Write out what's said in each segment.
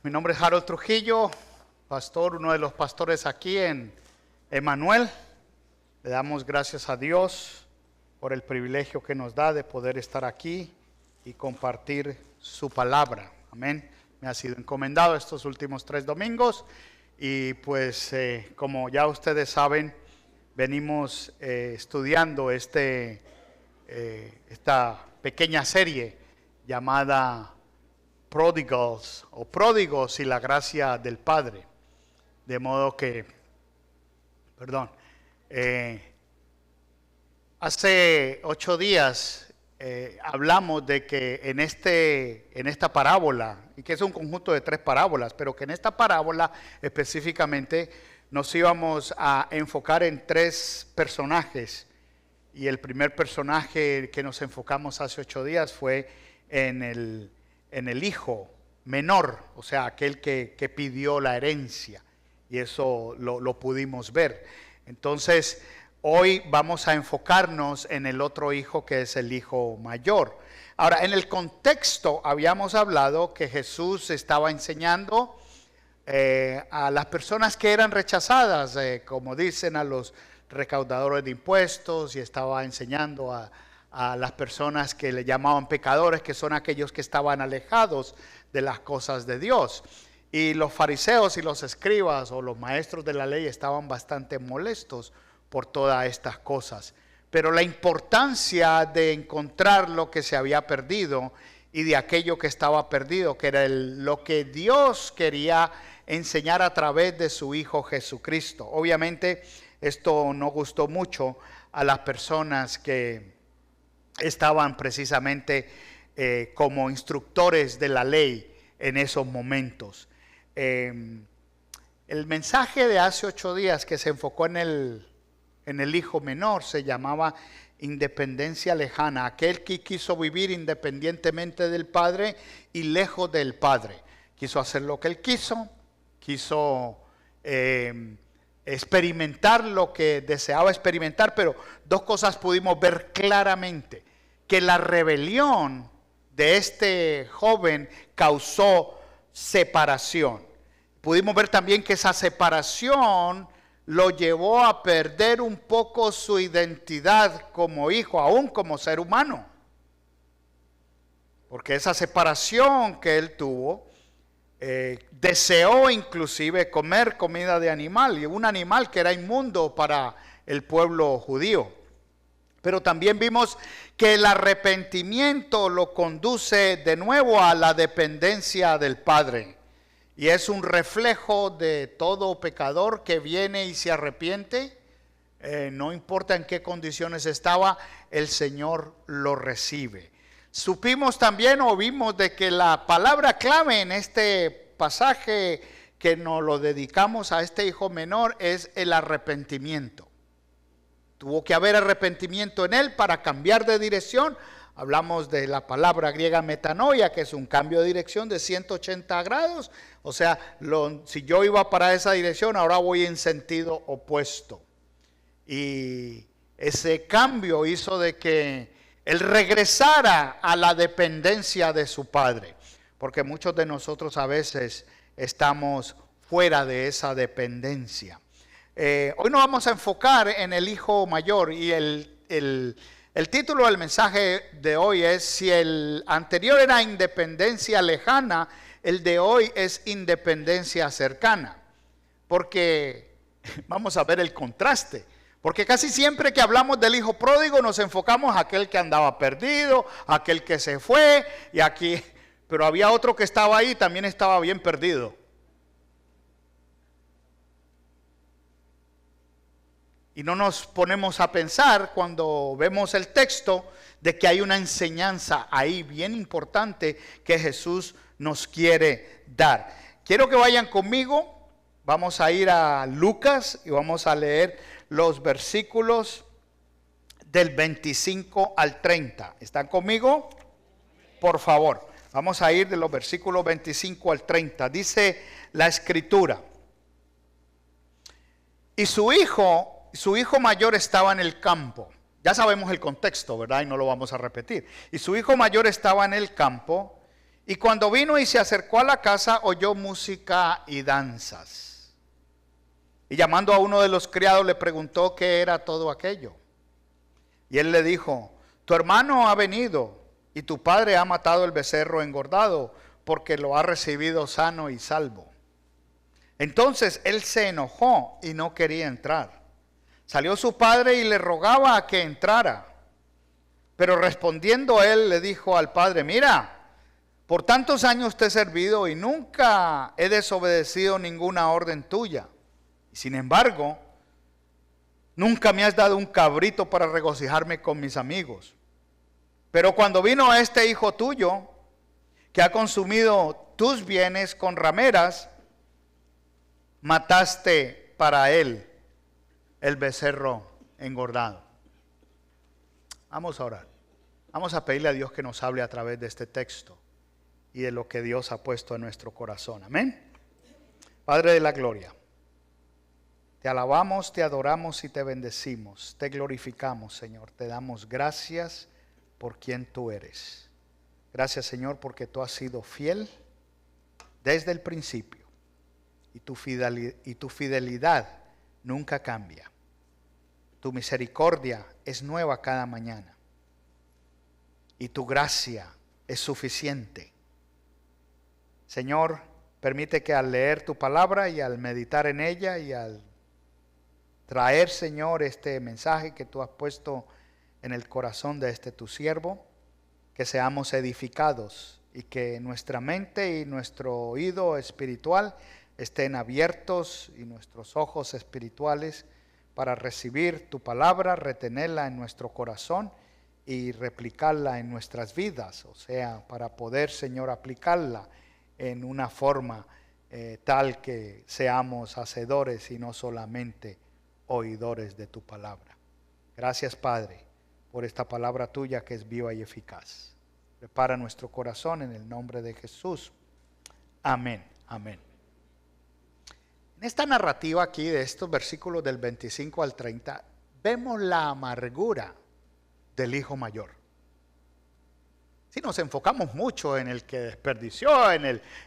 Mi nombre es Harold Trujillo, pastor, uno de los pastores aquí en Emmanuel. Le damos gracias a Dios por el privilegio que nos da de poder estar aquí y compartir su palabra. Amén. Me ha sido encomendado estos últimos 3 domingos y pues como ya ustedes saben, venimos estudiando esta pequeña serie llamada Prodigals o Pródigos y la gracia del Padre. De modo que, hace 8 días hablamos de que en esta parábola, y que es un conjunto de 3 parábolas, pero que en esta parábola específicamente nos íbamos a enfocar en 3 personajes. Y el primer personaje que nos enfocamos hace 8 días fue en el hijo menor, o sea, aquel que pidió la herencia. Y eso lo pudimos ver. Entonces, hoy vamos a enfocarnos en el otro hijo, que es el hijo mayor. Ahora, en el contexto habíamos hablado que Jesús estaba enseñando a las personas que eran rechazadas, como dicen, a los recaudadores de impuestos, y estaba enseñando a las personas que le llamaban pecadores, que son aquellos que estaban alejados de las cosas de Dios. Y los fariseos y los escribas o los maestros de la ley estaban bastante molestos por todas estas cosas. Pero la importancia de encontrar lo que se había perdido y de aquello que estaba perdido, que era lo que Dios quería enseñar a través de su Hijo Jesucristo. Obviamente esto no gustó mucho a las personas que estaban precisamente como instructores de la ley en esos momentos. El mensaje de hace 8 días que se enfocó en el hijo menor se llamaba independencia lejana, aquel que quiso vivir independientemente del padre y lejos del padre. Quiso hacer lo que él quiso experimentar lo que deseaba experimentar, pero 2 cosas pudimos ver claramente: que la rebelión de este joven causó separación. Pudimos ver también que esa separación lo llevó a perder un poco su identidad como hijo, aún como ser humano. Porque esa separación que él tuvo, deseó inclusive comer comida de animal, y un animal que era inmundo para el pueblo judío. Pero también vimos que el arrepentimiento lo conduce de nuevo a la dependencia del Padre. Y es un reflejo de todo pecador que viene y se arrepiente. No importa en qué condiciones estaba, el Señor lo recibe. Supimos también o vimos de que la palabra clave en este pasaje que nos lo dedicamos a este hijo menor es el arrepentimiento. Tuvo que haber arrepentimiento en él para cambiar de dirección. Hablamos de la palabra griega metanoia, que es un cambio de dirección de 180 grados. O sea, si yo iba para esa dirección, ahora voy en sentido opuesto. Y ese cambio hizo de que él regresara a la dependencia de su padre. Porque muchos de nosotros a veces estamos fuera de esa dependencia. Hoy nos vamos a enfocar en el hijo mayor, y el título del mensaje de hoy es: si el anterior era independencia lejana, el de hoy es independencia cercana. Porque vamos a ver el contraste. Porque casi siempre que hablamos del hijo pródigo nos enfocamos a aquel que andaba perdido, aquel que se fue, y aquí, pero había otro que estaba ahí, también estaba bien perdido. Y no nos ponemos a pensar cuando vemos el texto de que hay una enseñanza ahí bien importante que Jesús nos quiere dar. Quiero que vayan conmigo. Vamos a ir a Lucas y vamos a leer los versículos del 25 al 30. ¿Están conmigo? Por favor. Vamos a ir de los versículos 25 al 30. Dice la Escritura: y su hijo mayor estaba en el campo. Ya sabemos el contexto, ¿verdad? Y no lo vamos a repetir. Y su hijo mayor estaba en el campo, Y cuando vino y se acercó a la casa, oyó música y danzas. Y llamando a uno de los criados le preguntó qué era todo aquello. Y él le dijo: tu hermano ha venido y tu padre ha matado el becerro engordado porque lo ha recibido sano y salvo. Entonces él se enojó y no quería entrar. Salió su padre y le rogaba a que entrara. Pero respondiendo él le dijo al padre: mira, por tantos años te he servido y nunca he desobedecido ninguna orden tuya. Y sin embargo, nunca me has dado un cabrito para regocijarme con mis amigos. Pero cuando vino este hijo tuyo, que ha consumido tus bienes con rameras, mataste para él el becerro engordado. Vamos a orar. Vamos a pedirle a Dios que nos hable a través de este texto y de lo que Dios ha puesto en nuestro corazón. Amén. Padre de la gloria, te alabamos, te adoramos y te bendecimos. Te glorificamos, Señor. Te damos gracias por quien tú eres. Gracias, Señor, porque tú has sido fiel desde el principio y tu fidelidad nunca cambia. Tu misericordia es nueva cada mañana y tu gracia es suficiente. Señor, permite que al leer tu palabra y al meditar en ella y al traer, Señor, este mensaje que tú has puesto en el corazón de este tu siervo, que seamos edificados y que nuestra mente y nuestro oído espiritual estén abiertos y nuestros ojos espirituales para recibir tu palabra, retenerla en nuestro corazón y replicarla en nuestras vidas, o sea, para poder, Señor, aplicarla en una forma tal que seamos hacedores y no solamente oidores de tu palabra. Gracias, Padre, por esta palabra tuya que es viva y eficaz. Prepara nuestro corazón en el nombre de Jesús. Amén, amén. En esta narrativa aquí de estos versículos del 25 al 30, vemos la amargura del hijo mayor. Si nos enfocamos mucho en el que desperdició, en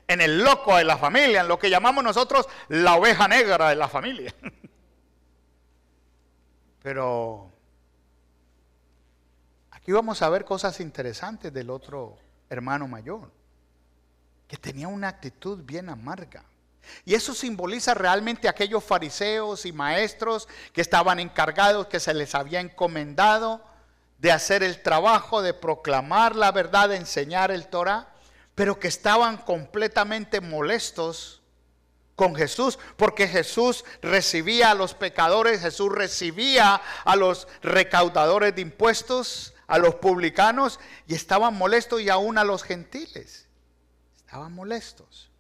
el loco de la familia, en lo que llamamos nosotros la oveja negra de la familia. Pero aquí vamos a ver cosas interesantes del otro hermano mayor, que tenía una actitud bien amarga. Y eso simboliza realmente a aquellos fariseos y maestros que estaban encargados, que se les había encomendado de hacer el trabajo, de proclamar la verdad, de enseñar el Torah, pero que estaban completamente molestos con Jesús, porque Jesús recibía a los pecadores, Jesús recibía a los recaudadores de impuestos, a los publicanos, y estaban molestos, y aún a los gentiles. Estaban molestos.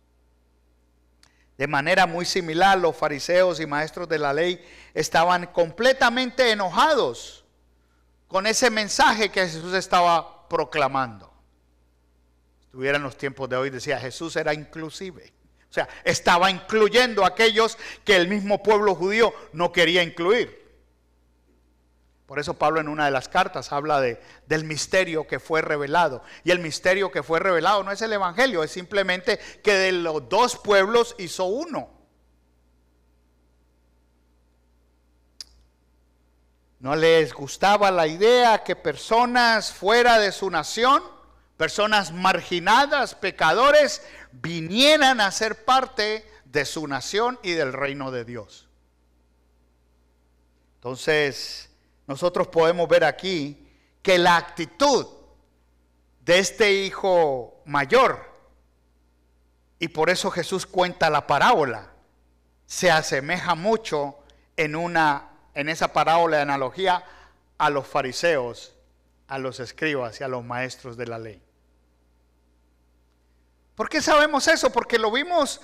De manera muy similar, los fariseos y maestros de la ley estaban completamente enojados con ese mensaje que Jesús estaba proclamando. Si estuviera en los tiempos de hoy, decía, Jesús era inclusive. O sea, estaba incluyendo a aquellos que el mismo pueblo judío no quería incluir. Por eso Pablo en una de las cartas habla del misterio que fue revelado. Y el misterio que fue revelado no es el evangelio, es simplemente que de los dos pueblos hizo uno. No les gustaba la idea que personas fuera de su nación, personas marginadas, pecadores, vinieran a ser parte de su nación y del reino de Dios. Entonces, nosotros podemos ver aquí que la actitud de este hijo mayor, y por eso Jesús cuenta la parábola, se asemeja mucho en esa parábola de analogía a los fariseos, a los escribas y a los maestros de la ley. ¿Por qué sabemos eso? Porque lo vimos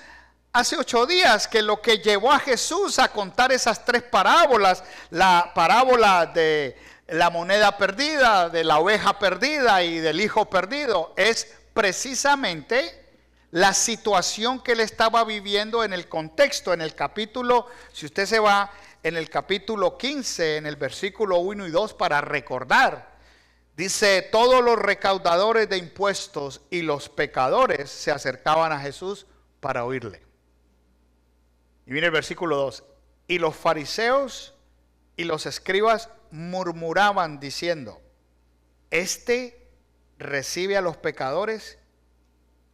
hace 8 días, que lo que llevó a Jesús a contar esas 3 parábolas, la parábola de la moneda perdida, de la oveja perdida y del hijo perdido, es precisamente la situación que él estaba viviendo en el contexto, en el capítulo, si usted se va en el capítulo 15, en el versículo 1 y 2, para recordar, Dice, todos los recaudadores de impuestos y los pecadores se acercaban a Jesús para oírle. Y viene el versículo 2. Y los fariseos y los escribas murmuraban diciendo, este recibe a los pecadores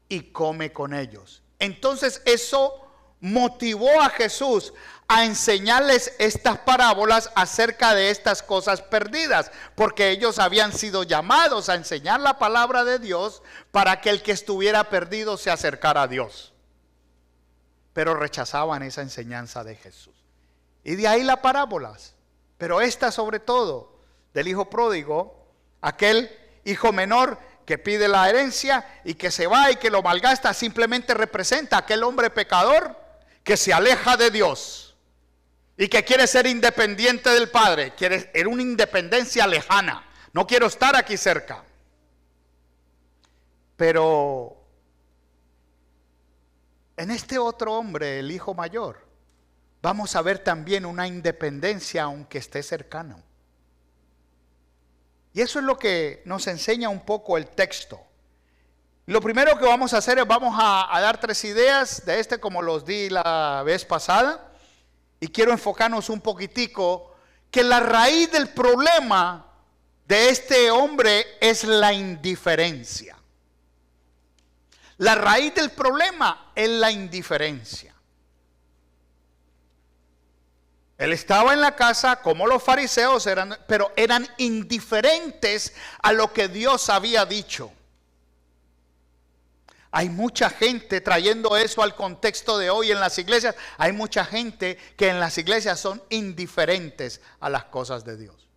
y come con ellos. Entonces eso motivó a Jesús a enseñarles estas parábolas acerca de estas cosas perdidas, porque ellos habían sido llamados a enseñar la palabra de Dios para que el que estuviera perdido se acercara a Dios. Pero rechazaban esa enseñanza de Jesús. Y de ahí las parábolas. Pero esta sobre todo, del hijo pródigo, aquel hijo menor que pide la herencia y que se va y que lo malgasta, simplemente representa a aquel hombre pecador que se aleja de Dios y que quiere ser independiente del Padre, quiere en una independencia lejana. No quiero estar aquí cerca. Pero en este otro hombre, el hijo mayor, vamos a ver también una independencia aunque esté cercano. Y eso es lo que nos enseña un poco el texto. Lo primero que vamos a hacer es vamos a dar 3 ideas de este como los di la vez pasada. Y quiero enfocarnos un poquitico que la raíz del problema de este hombre es la indiferencia. La raíz del problema es la indiferencia. Él estaba en la casa como los fariseos, pero eran indiferentes a lo que Dios había dicho. Hay mucha gente, trayendo eso al contexto de hoy en las iglesias, hay mucha gente que en las iglesias son indiferentes a las cosas de Dios.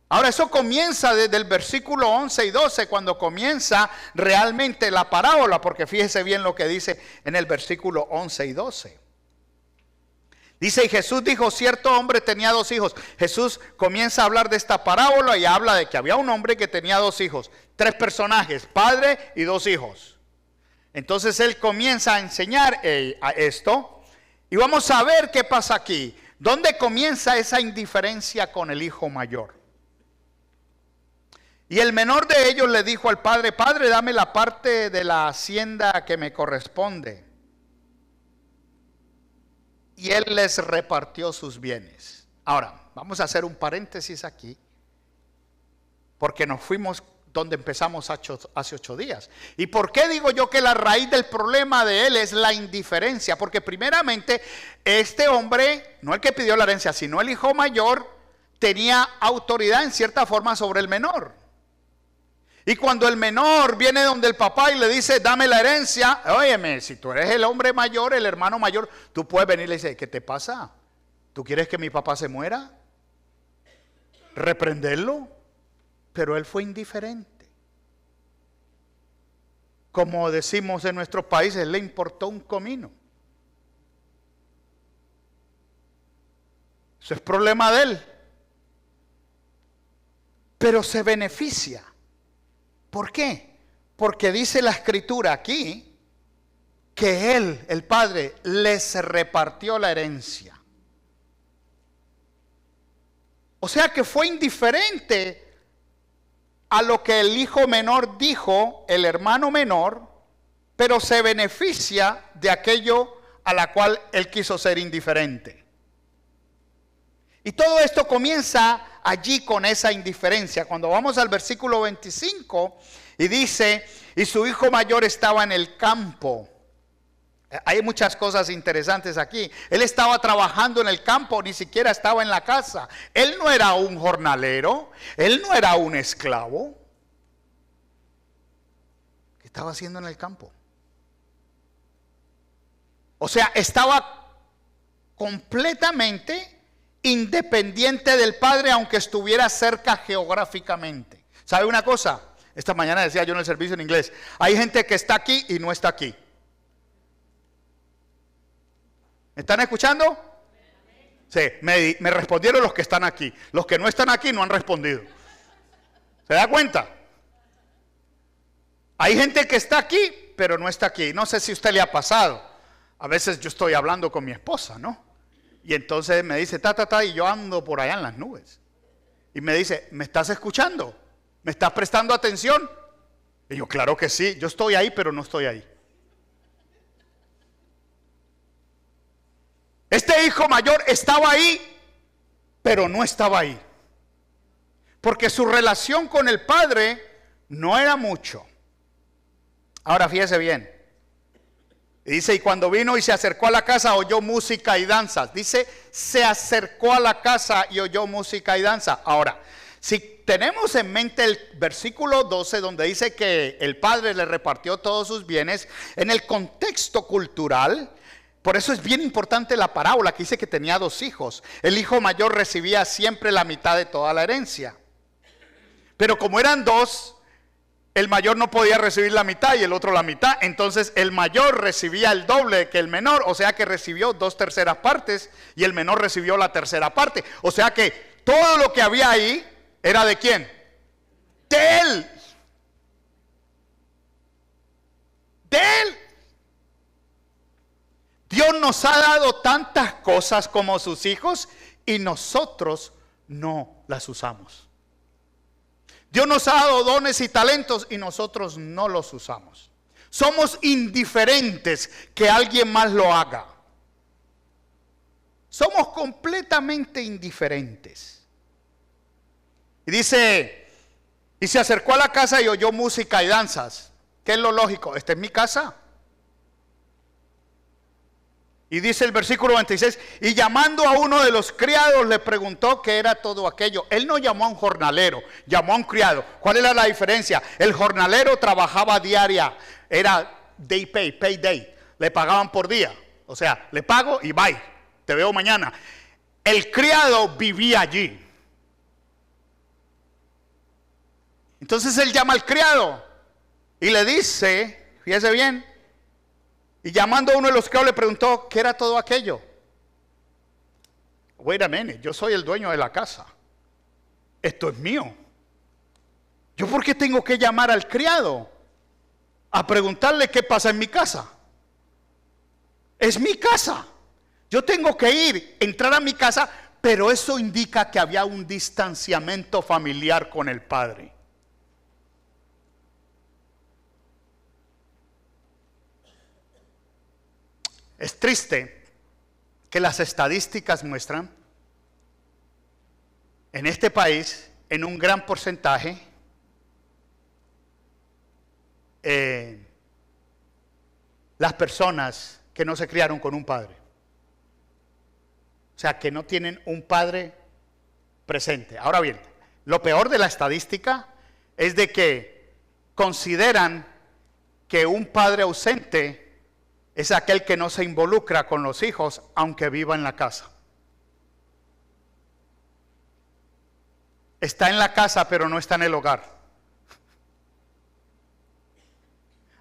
Ahora eso comienza desde el versículo 11 y 12, cuando comienza realmente la parábola, porque fíjese bien lo que dice en el versículo 11 y 12. Dice, y Jesús dijo, cierto hombre tenía 2 hijos. Jesús comienza a hablar de esta parábola y habla de que había un hombre que tenía 2 hijos. 3 personajes, padre y 2 hijos. Entonces él comienza a enseñar a esto. Y vamos a ver qué pasa aquí. ¿Dónde comienza esa indiferencia con el hijo mayor? Y el menor de ellos le dijo al padre, Padre, dame la parte de la hacienda que me corresponde. Y él les repartió sus bienes. Ahora, vamos a hacer un paréntesis aquí, porque nos fuimos donde empezamos hace 8 días. ¿Y por qué digo yo que la raíz del problema de él es la indiferencia? Porque primeramente, este hombre, no el que pidió la herencia, sino el hijo mayor, tenía autoridad en cierta forma sobre el menor. Y cuando el menor viene donde el papá y le dice, dame la herencia, óyeme, si tú eres el hombre mayor, el hermano mayor, tú puedes venir y le dices, ¿qué te pasa? ¿Tú quieres que mi papá se muera? ¿Reprenderlo? Pero él fue indiferente. Como decimos en nuestros países, le importó un comino. Eso es problema de él. Pero se beneficia. ¿Por qué? Porque dice la escritura aquí que él, el padre, les repartió la herencia. O sea que fue indiferente a lo que el hijo menor dijo, el hermano menor, pero se beneficia de aquello a la cual él quiso ser indiferente. Y todo esto comienza allí con esa indiferencia. Cuando vamos al versículo 25 y dice, y su hijo mayor estaba en el campo. Hay muchas cosas interesantes aquí. Él estaba trabajando en el campo, ni siquiera estaba en la casa. Él no era un jornalero, él no era un esclavo. ¿Qué estaba haciendo en el campo? O sea, estaba completamente independiente del padre, aunque estuviera cerca geográficamente. ¿Sabe una cosa? Esta mañana decía yo en el servicio en inglés, hay gente que está aquí y no está aquí. ¿Me están escuchando? Sí, me respondieron los que están aquí. Los que no están aquí no han respondido. ¿Se da cuenta? Hay gente que está aquí, pero no está aquí. No sé si a usted le ha pasado. A veces yo estoy hablando con mi esposa, ¿no? Y entonces me dice, y yo ando por allá en las nubes. Y me dice, ¿me estás escuchando? ¿Me estás prestando atención? Y yo, claro que sí, yo estoy ahí, pero no estoy ahí. Este hijo mayor estaba ahí, pero no estaba ahí. Porque su relación con el padre no era mucho. Ahora fíjese bien. Dice, y cuando vino y se acercó a la casa, oyó música y danzas. Dice, se acercó a la casa y oyó música y danza. Ahora, si tenemos en mente el versículo 12, donde dice que el padre le repartió todos sus bienes, en el contexto cultural, por eso es bien importante la parábola que dice que tenía 2 hijos. El hijo mayor recibía siempre la mitad de toda la herencia. Pero como eran 2, el mayor no podía recibir la mitad y el otro la mitad. Entonces el mayor recibía el doble que el menor. O sea que recibió 2/3 partes y el menor recibió la 1/3 parte. O sea que todo lo que había ahí era ¿de quién? De él. De él. Dios nos ha dado tantas cosas como sus hijos y nosotros no las usamos. Dios nos ha dado dones y talentos y nosotros no los usamos. Somos indiferentes que alguien más lo haga. Somos completamente indiferentes. Y dice, y se acercó a la casa y oyó música y danzas. ¿Qué es lo lógico? Esta es mi casa. Y dice el versículo 26, y llamando a uno de los criados le preguntó qué era todo aquello. Él no llamó a un jornalero, llamó a un criado. ¿Cuál era la diferencia? El jornalero trabajaba diaria, era day day, le pagaban por día. O sea, le pago y bye, te veo mañana. El criado vivía allí. Entonces él llama al criado y le dice, fíjese bien, y llamando a uno de los criados le preguntó, ¿qué era todo aquello? Wait a minute, yo soy el dueño de la casa. Esto es mío. ¿Yo por qué tengo que llamar al criado a preguntarle qué pasa en mi casa? Es mi casa. Yo tengo que ir, entrar a mi casa, pero eso indica que había un distanciamiento familiar con el padre. Es triste que las estadísticas muestran en este país, en un gran porcentaje, las personas que no se criaron con un padre. O sea, que no tienen un padre presente. Ahora bien, lo peor de la estadística es de que consideran que un padre ausente es aquel que no se involucra con los hijos, aunque viva en la casa. Está en la casa, pero no está en el hogar.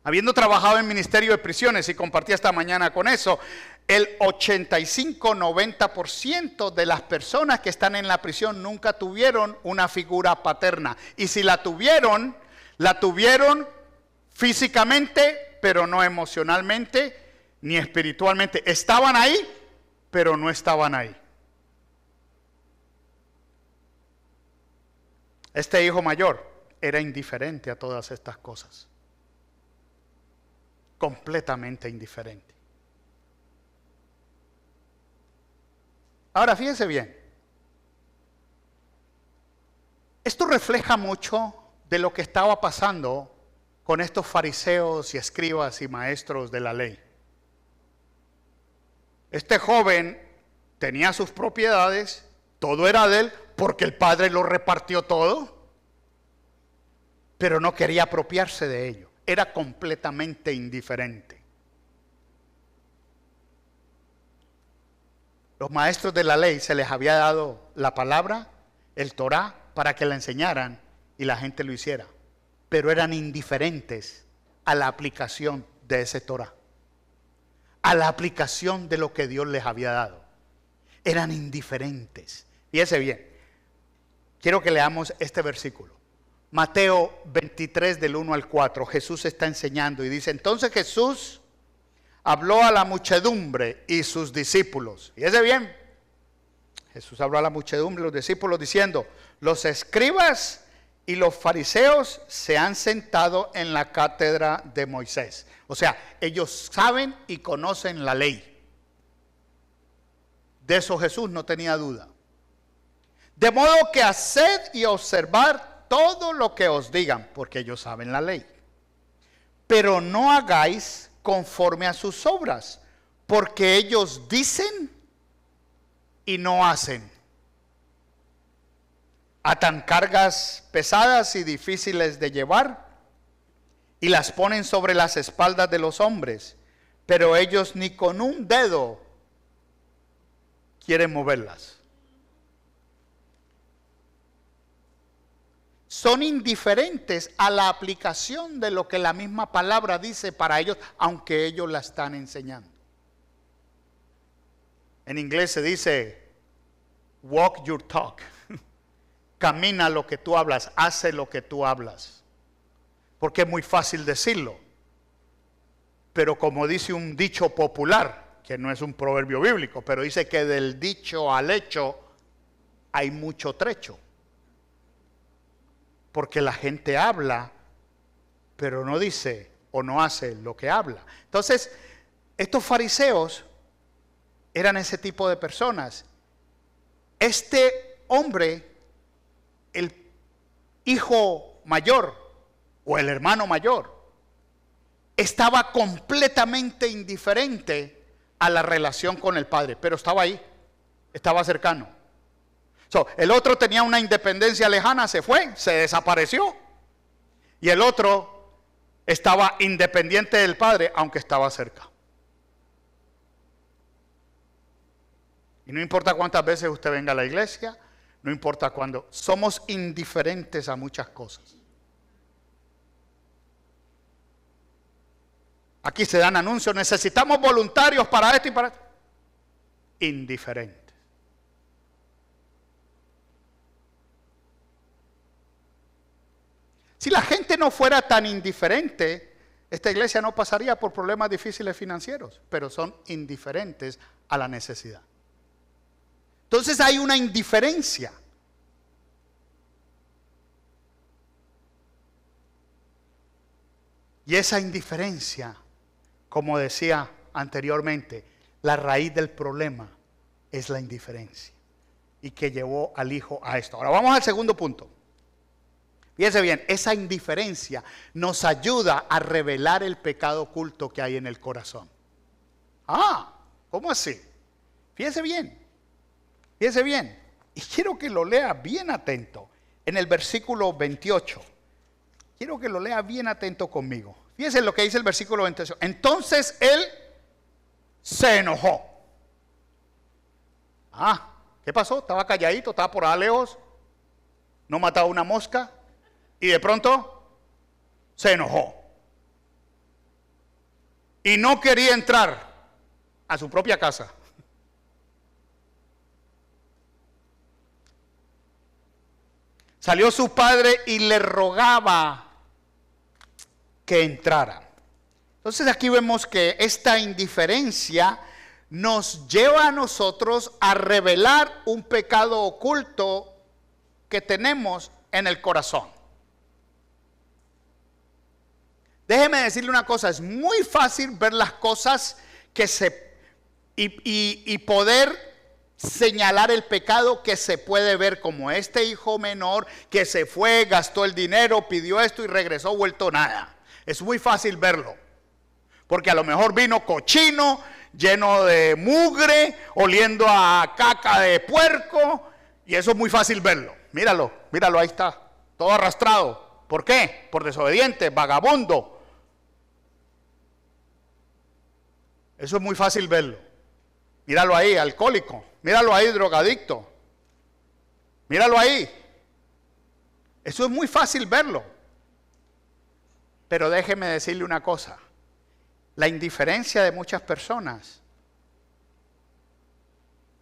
Habiendo trabajado en Ministerio de Prisiones, y compartí esta mañana con eso, el 85-90% de las personas que están en la prisión nunca tuvieron una figura paterna. Y si la tuvieron físicamente, pero no emocionalmente ni espiritualmente. Estaban ahí, pero no estaban ahí. Este hijo mayor era indiferente a todas estas cosas. Completamente indiferente. Ahora fíjense bien. Esto refleja mucho de lo que estaba pasando con estos fariseos y escribas y maestros de la ley. Este joven tenía sus propiedades, todo era de él, porque el padre lo repartió todo, pero no quería apropiarse de ello. Era completamente indiferente. Los maestros de la ley se les había dado la palabra, el Torá, para que la enseñaran y la gente lo hiciera, pero eran indiferentes a la aplicación de ese Torá, a la aplicación de lo que Dios les había dado. Eran indiferentes. Fíjese bien, quiero que leamos este versículo. Mateo 23 del 1 al 4. Jesús está enseñando y dice, entonces Jesús habló a la muchedumbre y sus discípulos. Fíjese bien, Jesús habló a la muchedumbre, los discípulos, diciendo: los escribas y los fariseos se han sentado en la cátedra de Moisés. O sea, ellos saben y conocen la ley. De eso Jesús no tenía duda. De modo que haced y observar todo lo que os digan, porque ellos saben la ley. Pero no hagáis conforme a sus obras, porque ellos dicen y no hacen. Atan cargas pesadas y difíciles de llevar y las ponen sobre las espaldas de los hombres, pero ellos ni con un dedo quieren moverlas. Son indiferentes a la aplicación de lo que la misma palabra dice para ellos, aunque ellos la están enseñando. En inglés se dice walk your talk. Camina lo que tú hablas, hace lo que tú hablas. Porque es muy fácil decirlo. Pero como dice un dicho popular, que no es un proverbio bíblico, pero dice que del dicho al hecho hay mucho trecho. Porque la gente habla, pero no dice o no hace lo que habla. Entonces, estos fariseos eran ese tipo de personas. Este hombre, el hijo mayor o el hermano mayor, estaba completamente indiferente a la relación con el padre, pero estaba ahí, estaba cercano. El otro tenía una independencia lejana, se fue, se desapareció. Y el otro estaba independiente del padre, aunque estaba cerca. Y no importa cuántas veces usted venga a la iglesia, no importa cuándo, somos indiferentes a muchas cosas. Aquí se dan anuncios, necesitamos voluntarios para esto y para esto. Indiferentes. Si la gente no fuera tan indiferente, esta iglesia no pasaría por problemas difíciles financieros, pero son indiferentes a la necesidad. Entonces hay una indiferencia. Y esa indiferencia, como decía anteriormente, la raíz del problema es la indiferencia. Y que llevó al hijo a esto. Ahora vamos al segundo punto. Fíjense bien, esa indiferencia nos ayuda a revelar el pecado oculto que hay en el corazón. ¿Cómo así? Fíjense bien. Fíjense bien. Y quiero que lo lea bien atento. En el versículo 28. Quiero que lo lea bien atento conmigo. Fíjense lo que dice el versículo 28. Entonces él se enojó. ¿Qué pasó? Estaba calladito, estaba por allá lejos. No mataba una mosca. Y de pronto se enojó. Y no quería entrar a su propia casa. Salió su padre y le rogaba que entrara. Entonces aquí vemos que esta indiferencia nos lleva a nosotros a revelar un pecado oculto que tenemos en el corazón. Déjeme decirle una cosa, es muy fácil ver las cosas y poder señalar el pecado que se puede ver, como este hijo menor que se fue, gastó el dinero, pidió esto y regresó vuelto nada. Es muy fácil verlo, porque a lo mejor vino cochino, lleno de mugre, oliendo a caca de puerco, y eso es muy fácil verlo. Míralo, ahí está, todo arrastrado. ¿Por qué? Por desobediente, vagabundo. Eso es muy fácil verlo. Míralo ahí, alcohólico. Míralo ahí, drogadicto. Míralo ahí. Eso es muy fácil verlo. Pero déjeme decirle una cosa. La indiferencia de muchas personas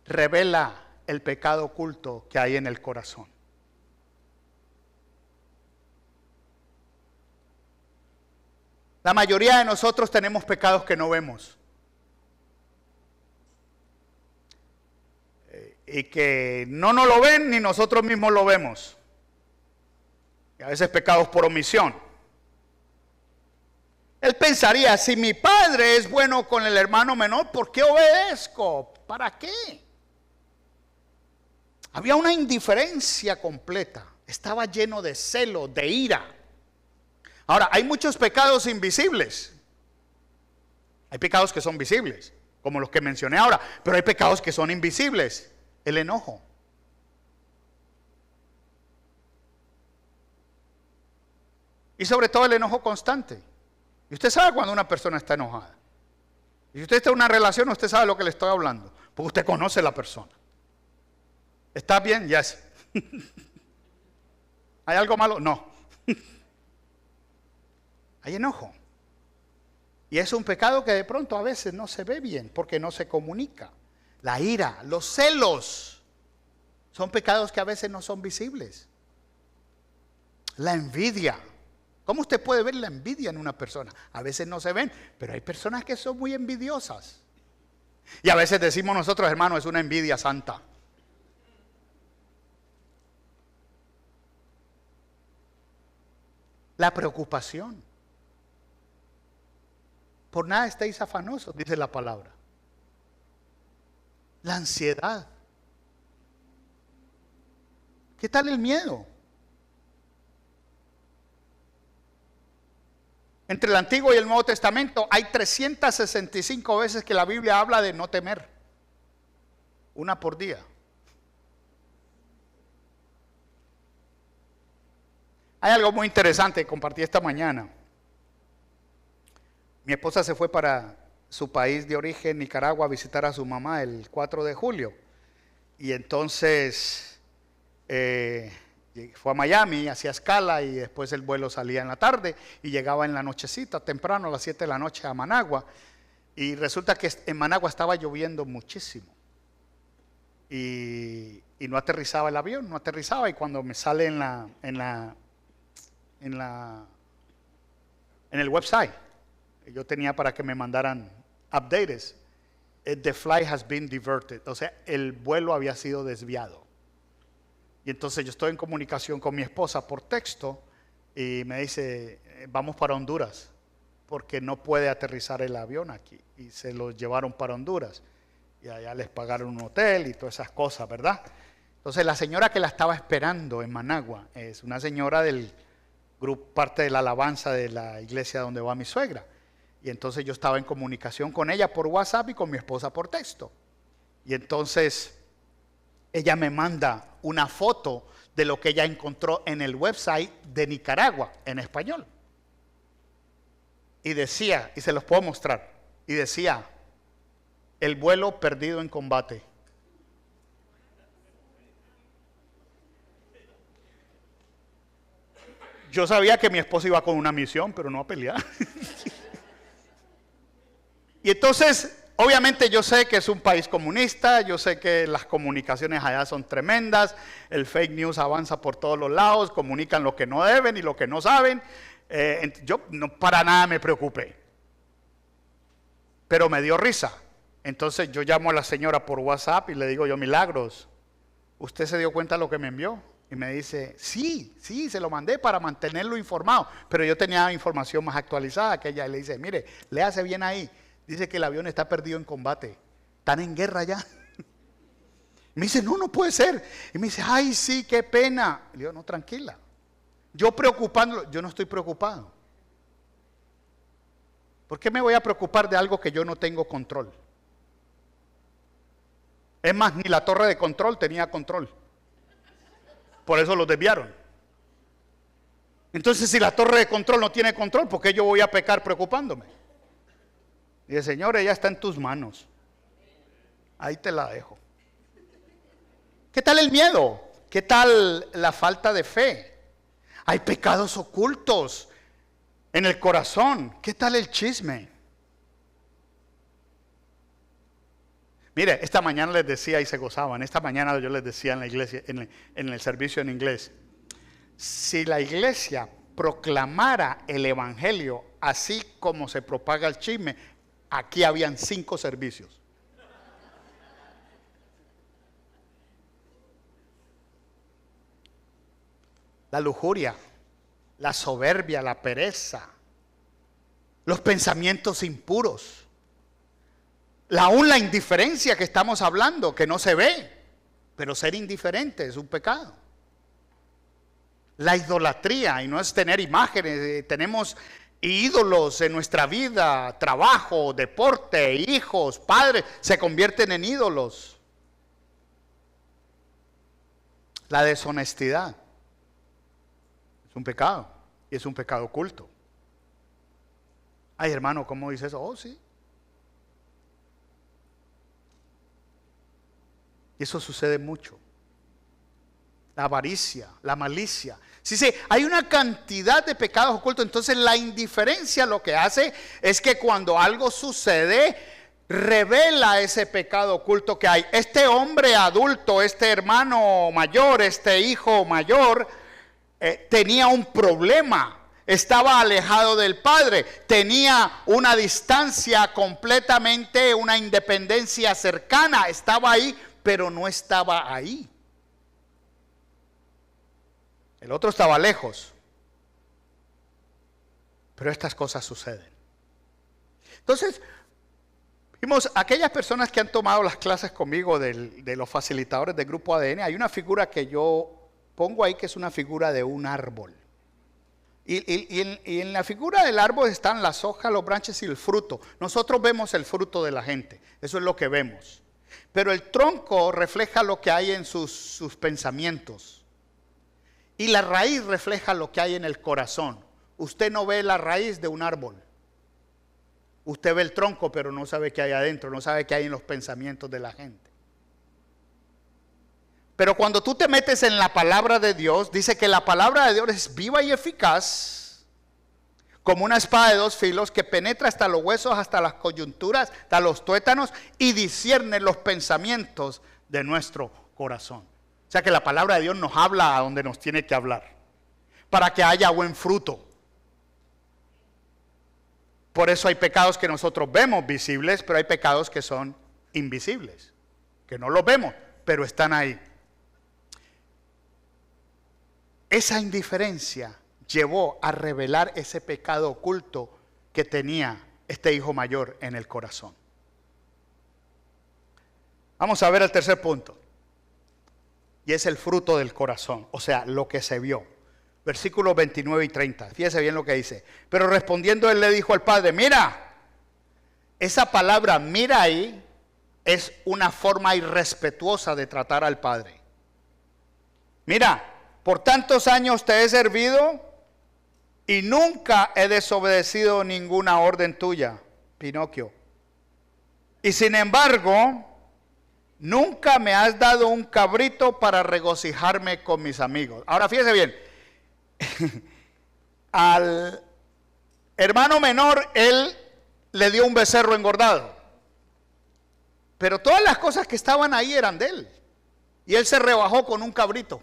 revela el pecado oculto que hay en el corazón. La mayoría de nosotros tenemos pecados que no vemos. y que no nos lo ven ni nosotros mismos lo vemos. Y a veces pecados por omisión. Él pensaría, si mi padre es bueno con el hermano menor, ¿por qué obedezco? ¿Para qué? Había una indiferencia completa. Estaba lleno de celo, de ira. Ahora, hay muchos pecados invisibles. Hay pecados que son visibles, como los que mencioné ahora, pero hay pecados que son invisibles. El enojo. Y sobre todo el enojo constante. Y usted sabe cuando una persona está enojada. Y si usted está en una relación, usted sabe lo que le estoy hablando, porque usted conoce a la persona. ¿Está bien? Yes. ¿Hay algo malo? No. Hay enojo. Y es un pecado que de pronto a veces no se ve bien, porque no se comunica. La ira, los celos, son pecados que a veces no son visibles. La envidia. ¿Cómo usted puede ver la envidia en una persona? A veces no se ven, pero hay personas que son muy envidiosas. Y a veces decimos nosotros, hermanos, es una envidia santa. La preocupación. Por nada estéis afanosos, dice la palabra. La ansiedad. ¿Qué tal el miedo? Entre el Antiguo y el Nuevo Testamento hay 365 veces que la Biblia habla de no temer. Una por día. Hay algo muy interesante que compartí esta mañana. Mi esposa se fue para su país de origen, Nicaragua, a visitar a su mamá el 4 de julio. Y entonces fue a Miami, hacía escala y después el vuelo salía en la tarde y llegaba en la nochecita, temprano a las 7 de la noche a Managua. Y resulta que en Managua estaba lloviendo muchísimo. Y no aterrizaba el avión, no aterrizaba. Y cuando me sale en el website, yo tenía para que me mandaran updates. The flight has been diverted. O sea, el vuelo había sido desviado. Y entonces yo estoy en comunicación con mi esposa por texto y me dice, vamos para Honduras, porque no puede aterrizar el avión aquí. Y se lo llevaron para Honduras. Y allá les pagaron un hotel y todas esas cosas, ¿verdad? Entonces la señora que la estaba esperando en Managua es una señora del grupo, parte de la alabanza de la iglesia donde va mi suegra. Y entonces yo estaba en comunicación con ella por WhatsApp y con mi esposa por texto. Y entonces ella me manda una foto de lo que ella encontró en el website de Nicaragua, en español. Y decía, y se los puedo mostrar, y decía, el vuelo perdido en combate. Yo sabía que mi esposa iba con una misión, pero no a pelear. Y entonces, obviamente yo sé que es un país comunista, yo sé que las comunicaciones allá son tremendas, el fake news avanza por todos los lados, comunican lo que no deben y lo que no saben. Yo no para nada me preocupé, pero me dio risa. Entonces yo llamo a la señora por WhatsApp y le digo yo, Milagros, ¿usted se dio cuenta de lo que me envió? Y me dice, sí, se lo mandé para mantenerlo informado, pero yo tenía información más actualizada que ella. Y le dice, mire, léase bien ahí. Dice que el avión está perdido en combate. Están en guerra ya. Me dice, no puede ser. Y me dice, ay, sí, qué pena. Le digo, no, tranquila. Yo preocupándolo, yo no estoy preocupado. ¿Por qué me voy a preocupar de algo que yo no tengo control? Es más, ni la torre de control tenía control. Por eso los desviaron. Entonces, si la torre de control no tiene control, ¿por qué yo voy a pecar preocupándome? Y el Señor, ella está en tus manos. Ahí te la dejo. ¿Qué tal el miedo? ¿Qué tal la falta de fe? Hay pecados ocultos en el corazón. ¿Qué tal el chisme? Mire, esta mañana les decía y se gozaban. Esta mañana yo les decía en la iglesia, en el servicio en inglés. Si la iglesia proclamara el evangelio así como se propaga el chisme, aquí habían 5 servicios. la lujuria, la soberbia, la pereza, los pensamientos impuros, aún la indiferencia que estamos hablando, que no se ve, pero ser indiferente es un pecado. La idolatría, y no es tener imágenes, tenemos ídolos en nuestra vida, trabajo, deporte, hijos, padres, se convierten en ídolos. La deshonestidad es un pecado, y es un pecado oculto. Ay, hermano, ¿cómo dice eso? Oh, sí. Y eso sucede mucho. La avaricia, la malicia. Sí, hay una cantidad de pecados ocultos. Entonces la indiferencia lo que hace es que cuando algo sucede, revela ese pecado oculto que hay. Este hombre adulto, este hermano mayor, este hijo mayor, tenía un problema. Estaba alejado del padre, tenía una distancia completamente, una independencia cercana. Estaba ahí, pero no estaba ahí. El otro estaba lejos. Pero estas cosas suceden. Entonces, vimos aquellas personas que han tomado las clases conmigo de los facilitadores del grupo ADN. Hay una figura que yo pongo ahí que es una figura de un árbol. Y en la figura del árbol están las hojas, los branches y el fruto. Nosotros vemos el fruto de la gente. Eso es lo que vemos. Pero el tronco refleja lo que hay en sus pensamientos. Y la raíz refleja lo que hay en el corazón. Usted no ve la raíz de un árbol. Usted ve el tronco, pero no sabe qué hay adentro, no sabe qué hay en los pensamientos de la gente. Pero cuando tú te metes en la palabra de Dios, dice que la palabra de Dios es viva y eficaz, como una espada de dos filos que penetra hasta los huesos, hasta las coyunturas, hasta los tuétanos y discierne los pensamientos de nuestro corazón. O sea que la palabra de Dios nos habla a donde nos tiene que hablar, para que haya buen fruto. Por eso hay pecados que nosotros vemos visibles, pero hay pecados que son invisibles, que no los vemos, pero están ahí. Esa indiferencia llevó a revelar ese pecado oculto que tenía este hijo mayor en el corazón. Vamos a ver el tercer punto. Y es el fruto del corazón, o sea, lo que se vio. Versículos 29 y 30. Fíjese bien lo que dice. Pero respondiendo él le dijo al padre, mira, esa palabra mira ahí es una forma irrespetuosa de tratar al padre. Mira, por tantos años te he servido y nunca he desobedecido ninguna orden tuya, Pinocchio. Y sin embargo, nunca me has dado un cabrito para regocijarme con mis amigos. Ahora fíjese bien, al hermano menor él le dio un becerro engordado, pero todas las cosas que estaban ahí eran de él, y él se rebajó con un cabrito.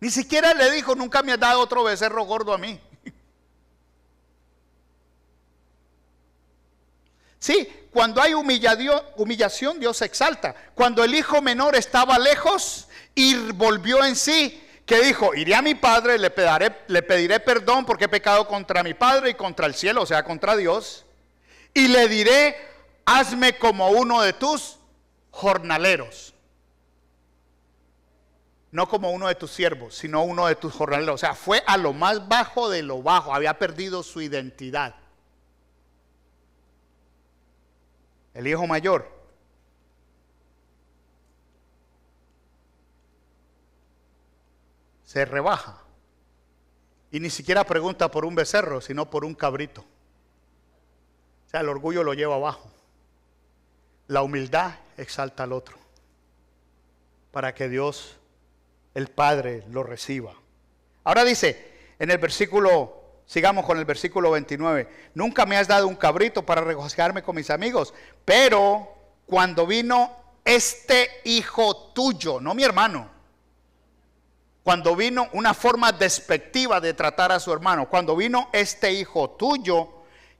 Ni siquiera le dijo, nunca me has dado otro becerro gordo a mí. Sí, cuando hay humillación, Dios se exalta. Cuando el hijo menor estaba lejos y volvió en sí, que dijo, iré a mi padre, le pediré perdón porque he pecado contra mi padre y contra el cielo, o sea, contra Dios. Y le diré, hazme como uno de tus jornaleros. No como uno de tus siervos, sino uno de tus jornaleros. O sea, fue a lo más bajo de lo bajo, había perdido su identidad. El hijo mayor se rebaja y ni siquiera pregunta por un becerro, sino por un cabrito. O sea, el orgullo lo lleva abajo. La humildad exalta al otro para que Dios, el Padre, lo reciba. Ahora dice en el versículo, sigamos con el versículo 29. Nunca me has dado un cabrito para regocijarme con mis amigos, pero cuando vino este hijo tuyo, no mi hermano, cuando vino una forma despectiva de tratar a su hermano, cuando vino este hijo tuyo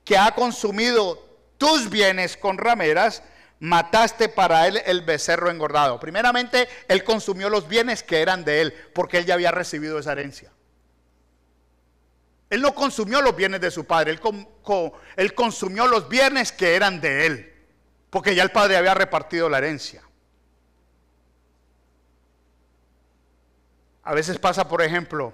que ha consumido tus bienes con rameras, mataste para él el becerro engordado. Primeramente, él consumió los bienes que eran de él, porque él ya había recibido esa herencia. Él no consumió los bienes de su padre, él consumió los bienes que eran de él, porque ya el padre había repartido la herencia. A veces pasa, por ejemplo,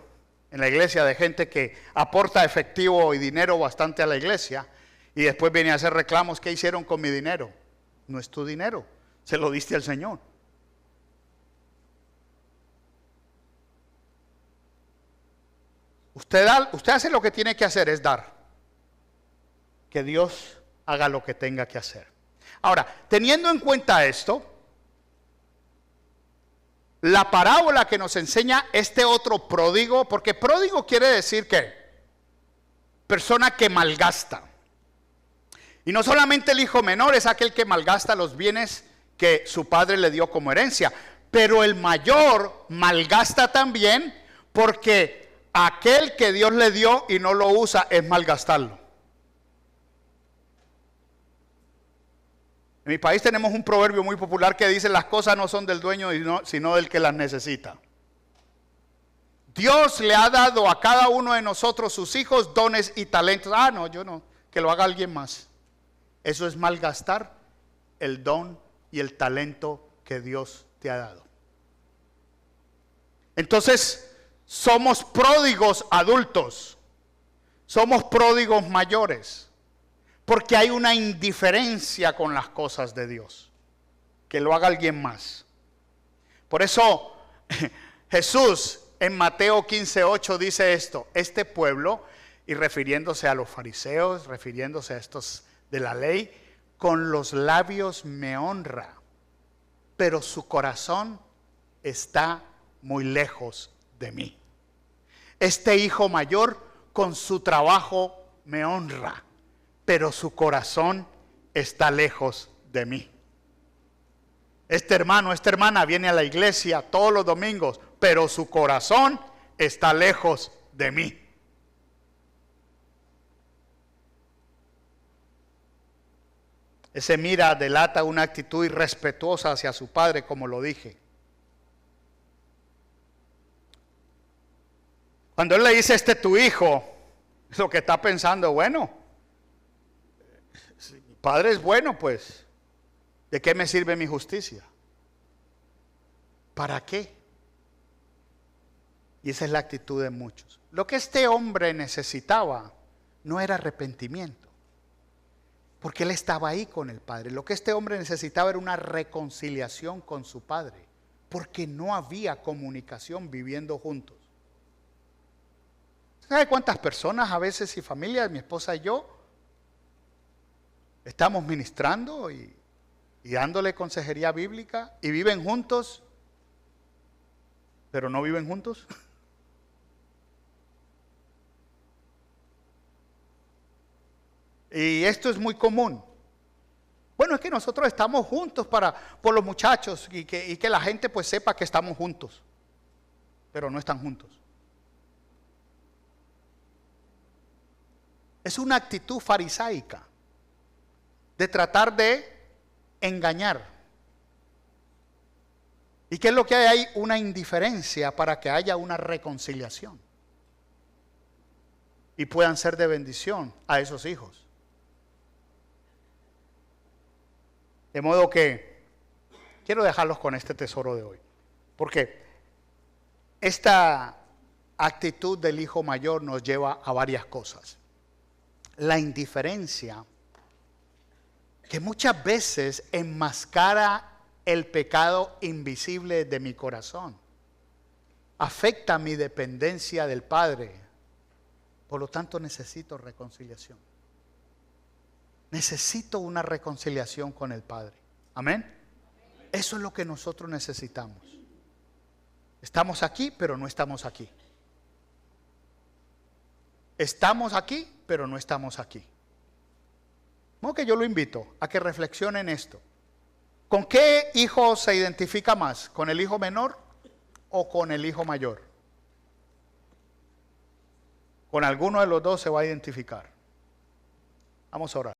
en la iglesia de gente que aporta efectivo y dinero bastante a la iglesia y después viene a hacer reclamos. ¿Qué hicieron con mi dinero? No es tu dinero, se lo diste al Señor. Usted hace lo que tiene que hacer, es dar. Que Dios haga lo que tenga que hacer. Ahora, teniendo en cuenta esto, la parábola que nos enseña este otro pródigo, porque pródigo quiere decir que persona que malgasta. Y no solamente el hijo menor es aquel que malgasta los bienes que su padre le dio como herencia, pero el mayor malgasta también, porque aquel que Dios le dio y no lo usa es malgastarlo. En mi país tenemos un proverbio muy popular que dice: las cosas no son del dueño sino del que las necesita. Dios le ha dado a cada uno de nosotros, sus hijos, dones y talentos. No, yo no, que lo haga alguien más. Eso es malgastar el don y el talento que Dios te ha dado. Entonces, somos pródigos adultos, somos pródigos mayores, porque hay una indiferencia con las cosas de Dios. Que lo haga alguien más. Por eso Jesús en Mateo 15:8 dice esto: este pueblo, y refiriéndose a los fariseos, refiriéndose a estos de la ley, con los labios me honra, pero su corazón está muy lejos de mí. Este hijo mayor con su trabajo me honra, pero su corazón está lejos de mí. Este hermano, esta hermana viene a la iglesia todos los domingos, pero su corazón está lejos de mí. Ese mira delata una actitud irrespetuosa hacia su padre, como lo dije. Cuando él le dice: este tu hijo, lo que está pensando, bueno, si mi padre es bueno, pues, ¿de qué me sirve mi justicia? ¿Para qué? Y esa es la actitud de muchos. Lo que este hombre necesitaba no era arrepentimiento, porque él estaba ahí con el padre. Lo que este hombre necesitaba era una reconciliación con su padre, porque no había comunicación viviendo juntos. ¿Sabe cuántas personas a veces y familias, mi esposa y yo, estamos ministrando y dándole consejería bíblica y viven juntos, pero no viven juntos? Y esto es muy común. Bueno, es que nosotros estamos juntos por los muchachos y que la gente pues sepa que estamos juntos, pero no están juntos. Es una actitud farisaica de tratar de engañar. ¿Y qué es lo que hay ahí? Una indiferencia para que haya una reconciliación y puedan ser de bendición a esos hijos. De modo que quiero dejarlos con este tesoro de hoy, porque esta actitud del hijo mayor nos lleva a varias cosas. La indiferencia, que muchas veces enmascara el pecado invisible de mi corazón, afecta mi dependencia del Padre. Por lo tanto, necesito reconciliación. Necesito una reconciliación con el Padre. Amén. Eso es lo que nosotros necesitamos. Estamos aquí, pero no estamos aquí. Estamos aquí, pero no estamos aquí. Como que yo lo invito a que reflexione en esto. ¿Con qué hijo se identifica más? ¿Con el hijo menor o con el hijo mayor? Con alguno de los dos se va a identificar. Vamos a orar.